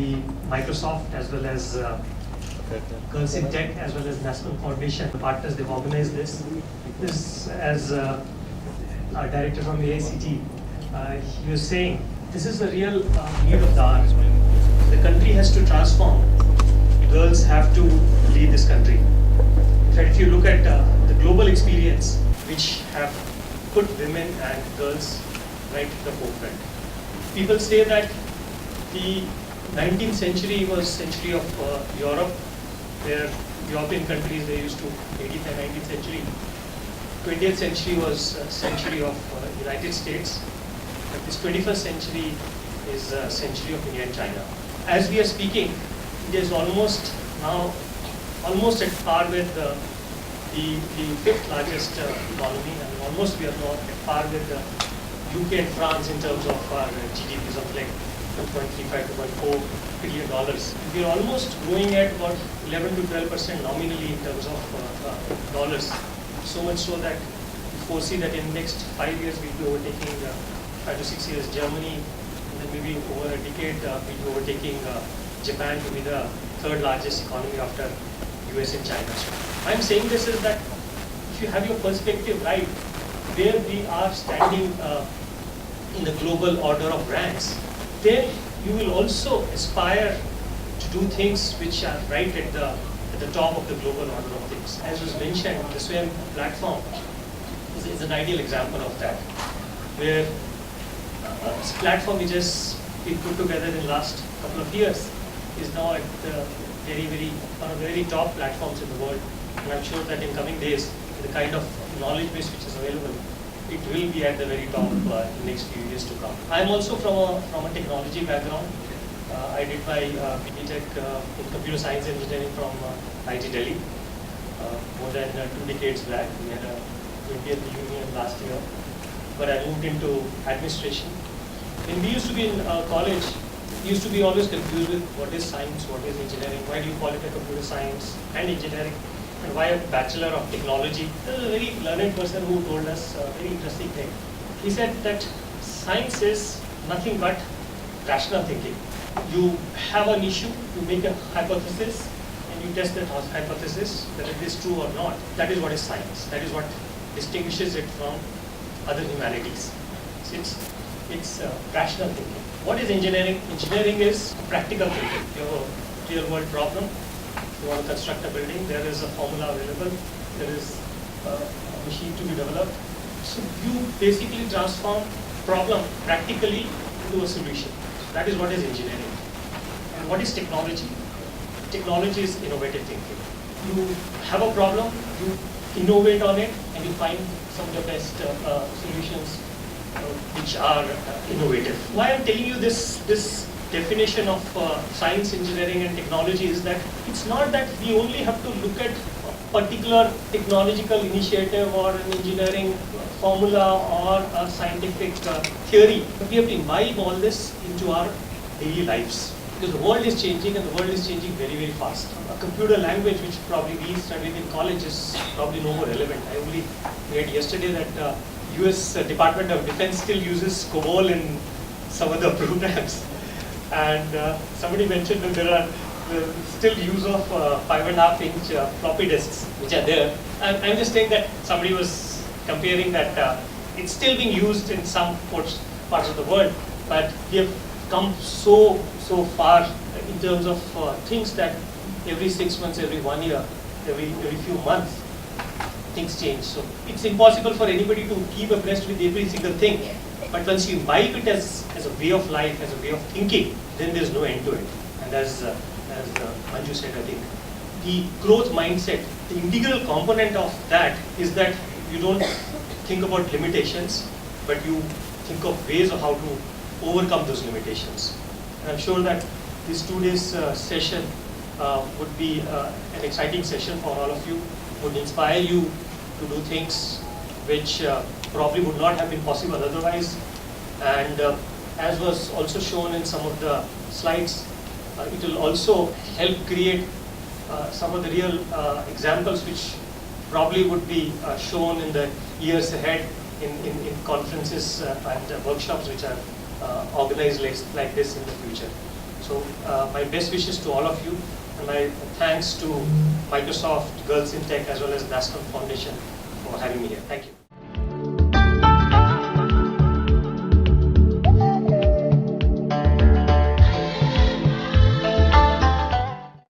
the Microsoft as well as Girls in Tech as well as National Foundation, the partners, they've organized this. This, as our director from the AICT, he was saying, this is the real need of the hour. The country has to transform. Girls have to lead this country. In fact, if you look at the global experience, which have put women and girls right at the forefront. People say that the 19th century was century of Europe, where European countries, they used to 18th and 19th century. 20th century was century of United States, but this 21st century is a century of India and China. As we are speaking, India is almost at par with the fifth largest economy, and almost we are now at par with the UK and France in terms of our GDP, something like $2.35 to $2.4 billion. We are almost growing at about 11 to 12% nominally in terms of dollars. So much so that we foresee that in the next 5 years we'll be overtaking, 5 to 6 years, Germany, and then maybe over a decade we'll be overtaking Japan to be the third largest economy after US and China. So I'm saying this is that if you have your perspective right, where we are standing in the global order of ranks, then you will also aspire to do things which are right at the top of the global order of things. As was mentioned, the SWAYAM platform is an ideal example of that, where this platform which has been put together in the last couple of years is now at the one of the very top platforms in the world. And I'm sure that in coming days, the kind of knowledge base which is available, it will be at the very top in the next few years to come. I'm also from a technology background. I did my BTech in computer science engineering from IT Delhi more than 2 decades back. We had a 20th reunion last year, but I moved into administration. When we used to be in college, we used to be always confused with what is science, what is engineering, why do you call it a computer science and engineering, and why a bachelor of technology. There was a very learned person who told us a very interesting thing. He said that science is nothing but rational thinking. You have an issue, you make a hypothesis, and you test that hypothesis, whether it is true or not. That is what is science. That is what distinguishes it from other humanities. It's rational thinking. What is engineering? Engineering is practical thinking. You have a real world problem. You want to construct a building, there is a formula available, there is a machine to be developed. So you basically transform problem practically into a solution. That is what is engineering. And what is technology? Technology is innovative thinking. You have a problem, you innovate on it, and you find some of the best solutions which are innovative. Why I'm telling you this definition of science, engineering and technology is that it's not that we only have to look at a particular technological initiative or an engineering formula or a scientific theory, but we have to imbibe all this into our daily lives. Because the world is changing, and the world is changing very, very fast. A computer language which probably we studied in college is probably no more relevant. I only read yesterday that US Department of Defense still uses COBOL in some of the programs. And somebody mentioned that there are still use of 5.5-inch floppy disks which are there. I'm just saying that somebody was comparing that it's still being used in some parts of the world, but we have come so far in terms of things that every 6 months, every 1 year, every few months, things change. So it's impossible for anybody to keep abreast with every single thing. But once you imbibe it as a way of life, as a way of thinking, then there's no end to it. And as Manju said, I think the growth mindset, the integral component of that is that you don't think about limitations, but you think of ways of how to overcome those limitations. And I'm sure that this 2 days session would be an exciting session for all of you, would inspire you to do things which probably would not have been possible otherwise. And as was also shown in some of the slides, it will also help create some of the real examples which probably would be shown in the years ahead in conferences and workshops which are organized like this in the future. So my best wishes to all of you, and my thanks to Microsoft, Girls in Tech, as well as National Foundation for having me here. Thank you.